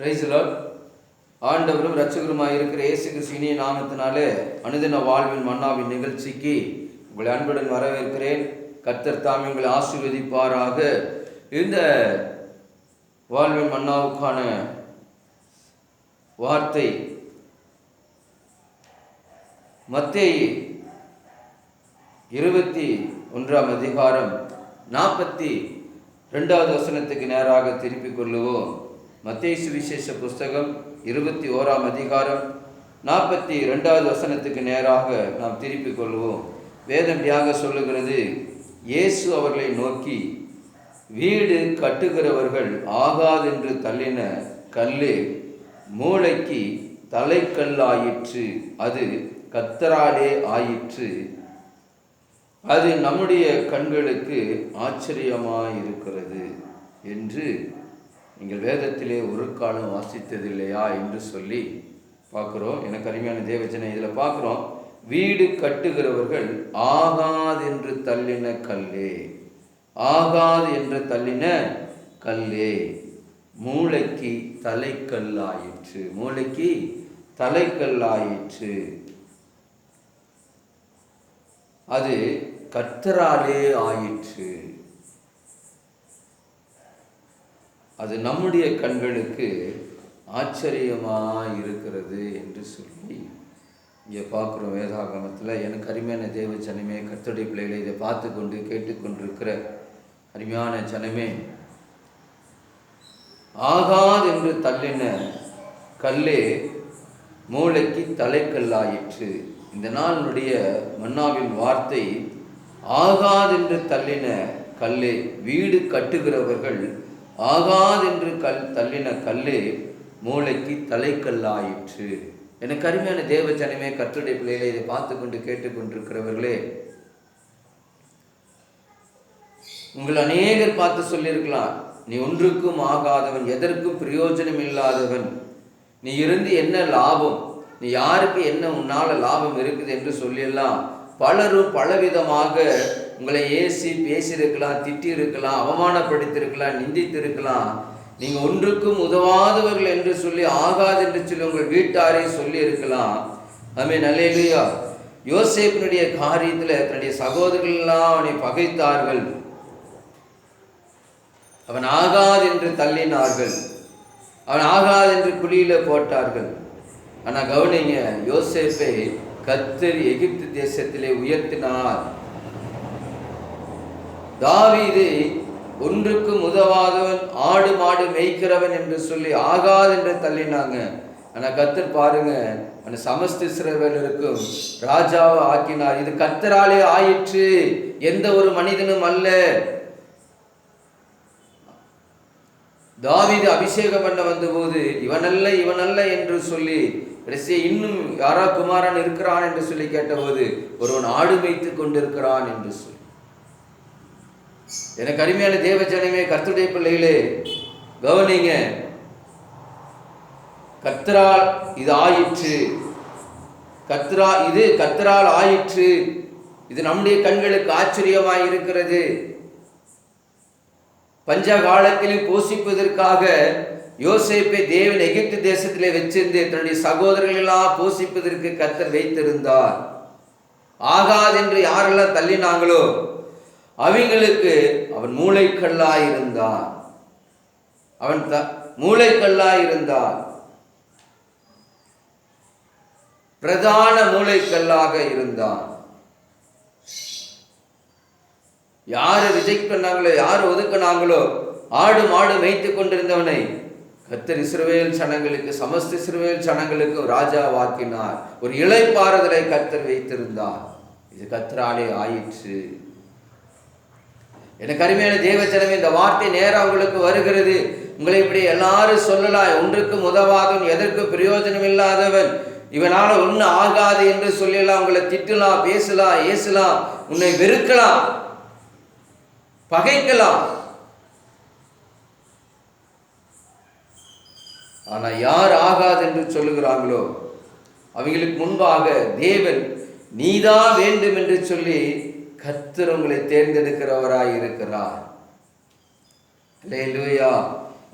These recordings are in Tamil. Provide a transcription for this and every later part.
Praise the Lord. ஆண்டவரும் இரட்சகருமாய் இருக்கிற இயேசு கிறிஸ்துவின் இனிய நாமத்தினாலே அனுதின வாழ்வின் மன்னாவின் நிகழ்ச்சிக்கு உங்களை அன்புடன் வரவேற்கிறேன். கர்த்தர் தாமே உங்களை ஆசீர்வதிப்பாராக. இந்த வாழ்வின் மன்னாவுக்கான வார்த்தை மத்தேயு 21 அதிகாரம் 42வது வசனத்துக்கு நேராக திருப்பிக் கொள்ளுவோம். மத்தேயு சுவிசேஷ புஸ்தகம் 21 அதிகாரம் 42வது வசனத்துக்கு நேராக நாம் திருப்பிக் கொள்வோம். வேதம் யாக சொல்லுகிறது, இயேசு அவர்களை நோக்கி, வீடு கட்டுகிறவர்கள் ஆகாதென்று தள்ளின கல்லே மூளைக்கு தலைக்கல்லாயிற்று, அது கர்த்தராலே ஆயிற்று, அது நம்முடைய கண்களுக்கு ஆச்சரியமாயிருக்கிறது என்று நீங்கள் வேதத்திலே ஒரு காலம் வாசித்ததில்லையா என்று சொல்லி பார்க்குறோம். எனக்கு அருமையான தேவஜனை இதில் பார்க்குறோம், வீடு கட்டுகிறவர்கள் ஆகாதென்று தள்ளின கல்லே, ஆகாது என்று தள்ளின கல்லே மூளைக்கு தலைக்கல்லாயிற்று, மூளைக்கு தலைக்கல்லாயிற்று, அது கர்த்தராலே ஆயிற்று, அது நம்முடைய கண்களுக்கு ஆச்சரியமாக இருக்கிறது என்று சொல்லி இங்கே பார்க்குறோம் வேதாகமத்தில். எனக்கு அருமையான தேவ ஜனமே, கர்த்தருடைய பிள்ளைகளை இதை பார்த்து கொண்டு கேட்டுக்கொண்டிருக்கிற அருமையான ஜனமே, ஆகாது என்று தள்ளின கல்லே மூளைக்கு தலைக்கல்லாயிற்று. இந்த நாளுடைய மன்னாவின் வார்த்தை, ஆகாதென்று தள்ளின கல்லே, வீடு கட்டுகிறவர்கள் ஆகாதென்று தள்ளின கல்லே மூளைக்கு தலைக்கல்லாயிற்று. எனக்கு அருமையான தேவ ஜனமே, கர்த்தருடைய பிள்ளைகளை இதை பார்த்து கொண்டு கேட்டுக்கொண்டிருக்கிறவர்களே, உங்கள் அநேகர் பார்த்து சொல்லியிருக்கலாம், நீ ஒன்றுக்கும் ஆகாதவன், எதற்கும் பிரயோஜனம் இல்லாதவன், நீ இருந்து என்ன லாபம், நீ யாருக்கு என்ன உன்னால லாபம் இருக்குது என்று சொல்லியெல்லாம் பலரும் பலவிதமாக உங்களை ஏசி பேசியிருக்கலாம், திட்டியிருக்கலாம், அவமானப்படுத்தியிருக்கலாம், நிந்தித்திருக்கலாம். நீங்கள் ஒன்றுக்கும் உதவாதவர்கள் என்று சொல்லி, ஆகாது என்று சொல்லி உங்கள் வீட்டாரை சொல்லி இருக்கலாம். ஆமென், அல்லேலூயா. யோசேப்பினுடைய காரியத்தில் தன்னுடைய சகோதரர்கள் எல்லாம் அவனை பகைத்தார்கள், அவன் ஆகாது என்று தள்ளினார்கள், அவன் ஆகாது என்று குழியில போட்டார்கள். ஆனால் கவனிங்க, யோசேப்பை கர்த்தர் எகிப்து தேசத்திலே உயர்த்தினார். தாவீது ஒன்றுக்கும் உதவாதவன், ஆடு மாடு மேய்க்கிறவன் என்று சொல்லி ஆகாது என்று தள்ளினாங்க. ஆனால் கர்த்தர் பாருங்க, அந்த சமஸ்த இஸ்ரவேலருக்கும் ராஜாவை ஆக்கினார். இது கர்த்தராலே ஆயிற்று, எந்த ஒரு மனிதனும் அல்ல. தாவீது அபிஷேகம் பண்ண வந்தபோது இவனல்ல இவனல்ல என்று சொல்லி, இன்னும் யாரா குமாரன் இருக்கிறான் என்று சொல்லி கேட்டபோது, ஒருவன் ஆடு மேய்த்து கொண்டிருக்கிறான் என்று சொல்லி. எனக்கு அருமையான தேவ ஜனமே, கர்த்தருடைய பிள்ளைகளே, கவனிங்க, கர்த்தரால் இது ஆயிற்று, இது கர்த்தரால் ஆயிற்று, இது நம்முடைய கண்களுக்கு ஆச்சரியமாய் இருக்கிறது. பஞ்ச காலத்திலும் போஷிப்பதற்காக யோசேப்பை தேவன் எகிப்து தேசத்திலே வச்சிருந்து தன்னுடைய சகோதரர்கள் எல்லாம் போஷிப்பதற்கு கர்த்தர் வைத்திருந்தார். ஆகாது என்று யாரெல்லாம் தள்ளினாங்களோ அவங்களுக்கு அவன் மூளைக்கல்லாயிருந்தான், அவன் மூளைக்கல்லாயிருந்தான், பிரதான மூளைக்கல்லாக இருந்தான். யாரு ரிஜெக்ட் பண்ணாங்களோ, யாரு ஒதுக்கினாங்களோ, ஆடு மாடு மேய்த்து கொண்டிருந்தவனை கர்த்தர் இஸ்ரவேல் ஜனங்களுக்கு, சமஸ்த இஸ்ரவேல் ஜனங்களுக்கு ராஜாவாக்கினார். ஒரு இளைப்பாறுதலை கர்த்தர் வைத்திருந்தார். இது கர்த்தராலே ஆயிற்று. எனக்கு அருமையான தேவ ஜனமே, இந்த வார்த்தை நேரம் உங்களுக்கு வருகிறது. உங்களை இப்படி எல்லாரும் சொல்லலாம், ஒன்றுக்கும் உதவாதவன், எதற்கும் பிரயோஜனம் இல்லாதவன், இவனால ஒண்ணு ஆகாது என்று சொல்லலாம். உங்களை திட்டலாம், பேசலாம், ஏசலாம், உன்னை வெறுக்கலாம், பகைக்கலாம். ஆனா யார் ஆகாது என்று சொல்லுகிறாங்களோ அவங்களுக்கு முன்பாக தேவன் நீதான் வேண்டும் என்று சொல்லி கர்த்தர் உங்களை தேர்ந்தெடுக்கிறவராய் இருக்கிறார். அல்லேலூயா,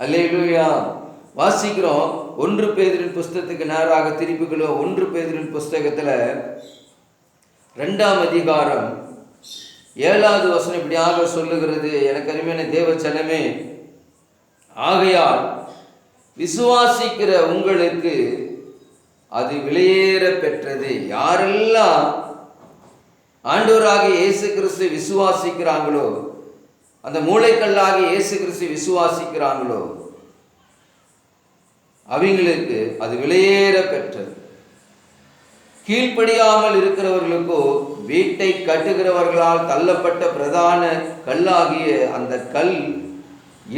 அல்லேலூயா. வாசிக்கிறோம். 1 பேதுருவின் புஸ்தகத்துக்கு நேராக திருப்பிக்கொள்ளும். 1 பேதுருவின் புஸ்தகத்துல 2ஆம் அதிகாரம் 7வது வசனம் இப்படியாக சொல்லுகிறது. எனக்கு அருமையான தேவ ஜனமே, ஆகையால் விசுவாசிக்கிற உங்களுக்கு அது விலையேற பெற்றது. யாரெல்லாம் ஆண்டவராகிய இயேசு கிறிஸ்து விசுவாசிக்கிறாங்களோ, அந்த மூளைக்கல்லாகிய இயேசு கிறிஸ்து விசுவாசிக்கிறாங்களோ, அவங்களுக்கு அது விலையேற பெற்றது. கீழ்ப்படியாமல் இருக்கிறவர்களுக்கோ வீட்டை கட்டுகிறவர்களால் தள்ளப்பட்ட பிரதான கல்லாகிய அந்த கல்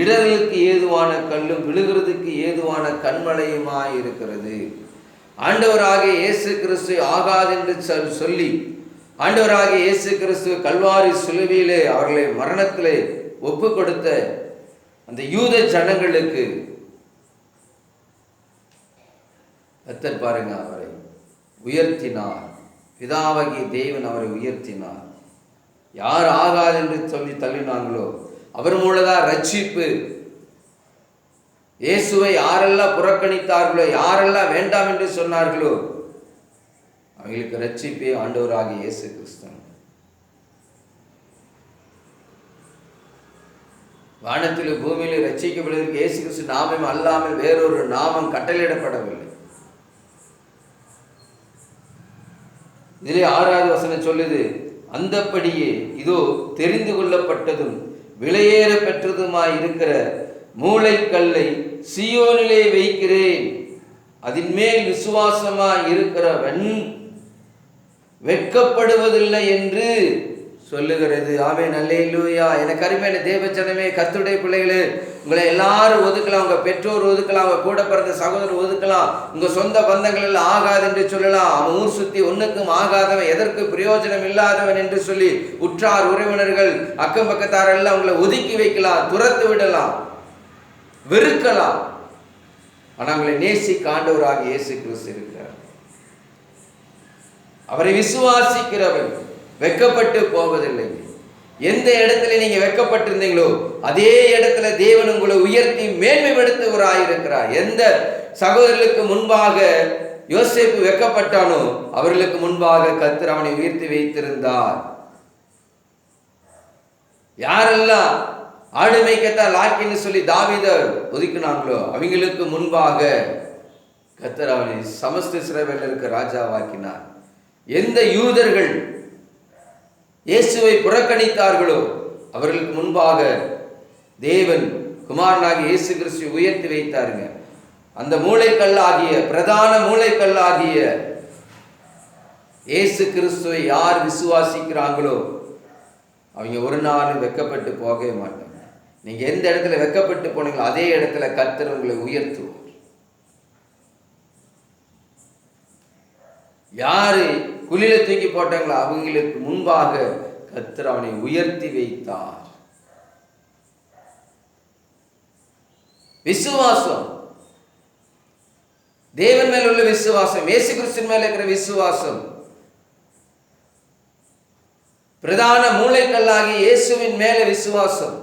இடர்களுக்கு ஏதுவான கல்லும் விழுகிறதுக்கு ஏதுவான கண்மலையுமாய் இருக்கிறது. ஆண்டவராகிய இயேசு கிறிஸ்து ஆகாதென்று சொல்லி ஆண்டவராகிய இயேசு கிறிஸ்து கல்வாரி சிலுவையிலே அவர்களை மரணத்திலே ஒப்பு கொடுத்த அந்த யூத ஜனங்களுக்கு கர்த்தர் பாருங்க, அவரை உயர்த்தினார். பிதாவாகிய தேவன் அவரை உயர்த்தினார். யார் ஆகாது என்று சொல்லி தள்ளினாங்களோ அவர் மூலதான் ரட்சிப்பு. இயேசுவை யாரெல்லாம் புறக்கணித்தார்களோ, யாரெல்லாம் வேண்டாம் என்று சொன்னார்களோ, அவங்களுக்கு ரட்சிப்பே ஆண்டவராகிய இயேசு கிறிஸ்து. வானத்திலும் பூமியிலும் ரட்சிக்கப்படுவதற்கு இயேசு கிறிஸ்து நாமம் அல்லாமல் வேறொரு நாமம் கட்டளையிடப்படவில்லை. இதிலே 6வது வசனம் சொல்லுது, அந்தப்படியே இதோ தெரிந்து கொள்ளப்பட்டதும் விலையேற பெற்றதுமாய் இருக்கிற மூளைக்கல்லை சீயோனிலே வைக்கிறேன், அதன் மேல் விசுவாசமாய் இருக்கிறவன் வெட்கப்படுவதில்லை என்று சொல்லுகிறது. ஆமென், அல்லேலூயா. எனக்கு அருமையான தேவ ஜனமே, கர்த்தருடைய பிள்ளைகளே, உங்களை எல்லாரும் ஒதுக்கலாம், உங்க பெற்றோர் ஒதுக்கலாம், உங்க கூட பிறந்த சகோதரர் ஒதுக்கலாம், உங்க சொந்த பந்தங்கள் எல்லாம் ஆகாது என்று சொல்லலாம். அவன் ஊர் சுத்தி ஒன்னுக்கும் ஆகாதவன், எதற்கு பிரயோஜனம் இல்லாதவன் என்று சொல்லி உற்றார் உறவினர்கள் அக்கம் பக்கத்தார் எல்லாம் உங்களை ஒதுக்கி வைக்கலாம், துரத்து விடலாம், வெறுக்கலாம். ஆனால் உங்களை நேசிக்க ஆண்டவராக இயேசு கிறிஸ்து இருக்கிறார். அவரை விசுவாசிக்கிறவன் வெட்கப்பட்டு போவதில்லை. எந்த இடத்துல நீங்க வெட்கப்பட்டிருந்தீங்களோ அதே இடத்துல தேவன் உங்களை உயர்த்தி மேன்மைப்படுத்துவராயிருக்கிறார். எந்த சகோதரர்களுக்கு முன்பாக யோசேப்பு வெட்கப்பட்டானோ அவர்களுக்கு முன்பாக கர்த்தர் அவனை உயர்த்தி வைத்திருந்தார். யாரெல்லாம் ஆடு மேய்க்கத்தான் லாக்கின்னு சொல்லி தாவீதை ஒதுக்கினாங்களோ அவங்களுக்கு முன்பாக கர்த்தர் அவனை சமஸ்த இஸ்ரவேலருக்கு ராஜாவாக்கினார். எந்த யூதர்கள் இயேசுவை புறக்கணித்தார்களோ அவர்களுக்கு முன்பாக தேவன் குமாரனாகிய இயேசு கிறிஸ்துவை உயர்த்தி வைத்தாருங்க. அந்த மூளைக்கல்லாகிய பிரதான மூளைக்கல்லாகிய இயேசு கிறிஸ்துவை யார் விசுவாசிக்கிறாங்களோ அவங்க ஒரு நாளும் வெட்கப்பட்டு போகவே மாட்டாங்க. நீங்க எந்த இடத்துல வெட்கப்பட்டு போனீங்களோ அதே இடத்துல கர்த்தர் உங்களை உயர்த்துவார். யாரு குழியில தூக்கி போட்டாங்களோ அவங்களுக்கு முன்பாக கர்த்தர் அவனை உயர்த்தி வைத்தார். விசுவாசம், தேவன் மேல் உள்ள விசுவாசம், இயேசு கிறிஸ்துவின் மேல இருக்கிற விசுவாசம், பிரதான மூளைக்கல்லாகி இயேசுவின் மேல விசுவாசம்,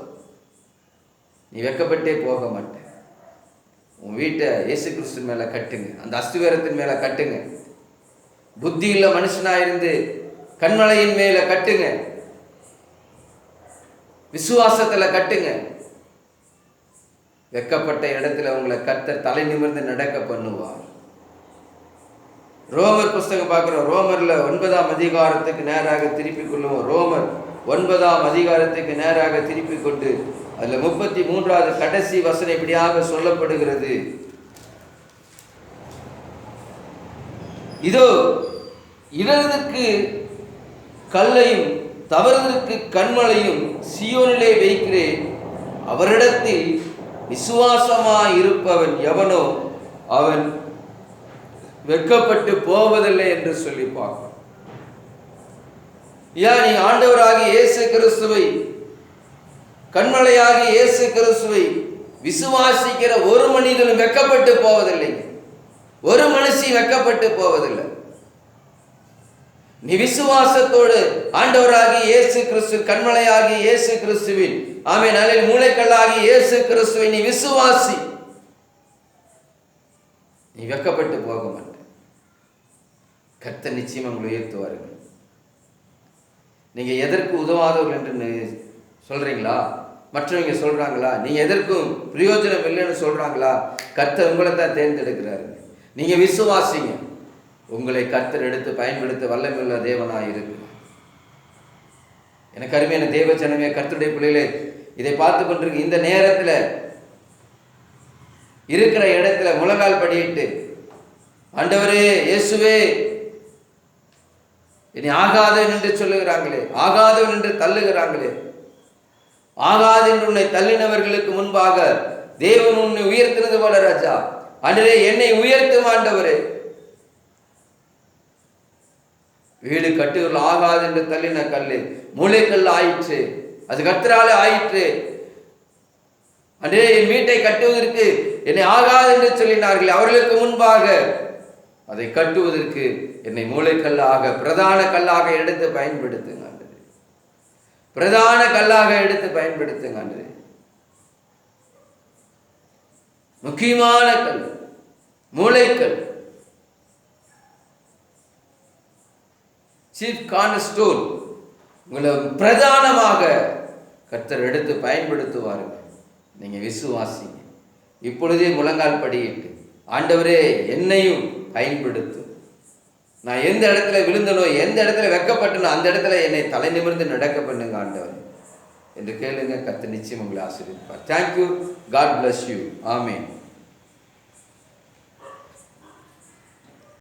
நீ வெட்கப்பட்டே போக மாட்ட. உன் வீட்டை இயேசு கிறிஸ்துவின் மேல கட்டுங்க, அந்த அஸ்திவாரத்தின் மேல கட்டுங்க. புத்தி உள்ள மனுஷனா இருந்து கண்மலையின் மேல கட்டுங்க, விசுவாசத்துல கட்டுங்க. வெட்கப்பட்ட இடத்துல உங்களை கர்த்தர் தலை நிமிர்ந்து நடக்க பண்ணுவார். ரோமர் புஸ்தகம் பார்க்கிறோம். ரோமர்ல 9ஆம் அதிகாரத்துக்கு நேராக திருப்பிக் கொள்ளுவோம். ரோமர் 9ஆம் அதிகாரத்துக்கு நேராக திருப்பிக் கொண்டு அதுல 33வது கடைசி வசனம் இப்படியாக சொல்லப்படுகிறது. இதோ இடதுக்கு கல்லையும் தவறுதற்கு கண்மலையும் சீயோனிலே வைக்கிறேன், அவரிடத்தில் விசுவாசமாய் இருப்பவன் எவனோ அவன் வெட்கப்பட்டு போவதில்லை என்று சொல்லி பார்க்கிறோம். நீ ஆண்டவராகிய இயேசு கிறிஸ்துவை, கண்மலையாகிய இயேசு கிறிஸ்துவை விசுவாசிக்கிற ஒரு மனிதனும் வெட்கப்பட்டு போவதில்லை. ஒரு மனுஷி வெட்கப்பட்டு போவதில்லை. நீ விசுவாசத்தோடு ஆண்டவராகிய இயேசு கிறிஸ்து, கண்மலையாகிய இயேசு கிறிஸ்துவின் ஆமென் மூளைக்கல்லாகிய இயேசு கிறிஸ்துவை நீ விசுவாசி. நீ வெக்கப்பட்டு போக மாட்ட. கர்த்தர் நிச்சயம் உங்களை உயர்த்துவார்கள். நீங்க எதற்கு உதவாதவர்கள் என்று சொல்றீங்களா? மற்றவங்க சொல்றாங்களா? நீங்க எதற்கும் பிரயோஜனம் இல்லைன்னு சொல்றாங்களா? கர்த்தர் உங்களை தான் தேர்ந்தெடுக்கிறாரு. நீங்க விசுவாசிங்க, உங்களை கர்த்தர் எடுத்து பயன்படுத்த வல்லமையுள்ள தேவனாய் இருக்கு. எனக்கு அருமையான தேவ ஜனமே, கர்த்தருடைய பிள்ளைகளே, இதை பார்த்து கொண்டிருக்கு இந்த நேரத்தில் இருக்கிற இடத்துல முழங்கால் படியிட்டு, ஆண்டவரே இயேசுவே, இனி ஆகாதவன் என்று சொல்லுகிறாங்களே, ஆகாதவன் என்று தள்ளுகிறாங்களே, ஆகாது என்று உன்னை தள்ளினவர்களுக்கு முன்பாக தேவன் உன்னை உயர்த்தினது போல ராஜா, ஆண்டவரே என்னை உயர்த்தும் ஆண்டவரே. வீடு கட்டுகள் ஆகாது என்று தள்ளின கல்லு மூளைக்கல் ஆயிற்று, அது கர்த்தராலே ஆயிற்று. ஆண்டவரே என் வீட்டை கட்டுவதற்கு என்னை ஆகாது என்று சொல்லினார்கள், அவர்களுக்கு முன்பாக அதை கட்டுவதற்கு என்னை மூளைக்கல்லாக பிரதான கல்லாக எடுத்து பயன்படுத்துங்க ஆண்டவரே, பிரதான கல்லாக எடுத்து பயன்படுத்துங்க ஆண்டவரே. முக்கியமான கல் மூளைக்கல், சீஃப் கார்னர்ஸ்டோன், உங்களை பிரதானமாக கர்த்தர் எடுத்து பயன்படுத்துவார்கள். நீங்க விசுவாசிங்க. இப்பொழுதே முழங்கால் படியிட்டு, ஆண்டவரே என்னையும் பயன்படுத்தும். நான் எந்த இடத்துல விழுந்தனோ, எந்த இடத்துல வெக்கப்பட்டனோ, அந்த இடத்துல என்னை தலை நிமிர்ந்து நடக்க பண்ணுங்க ஆண்டவர் என்று கேளுங்க. கர்த்தர் நிச்சயம் உங்களை ஆசீர்வதிப்பார். Thank you. God bless you. Amen.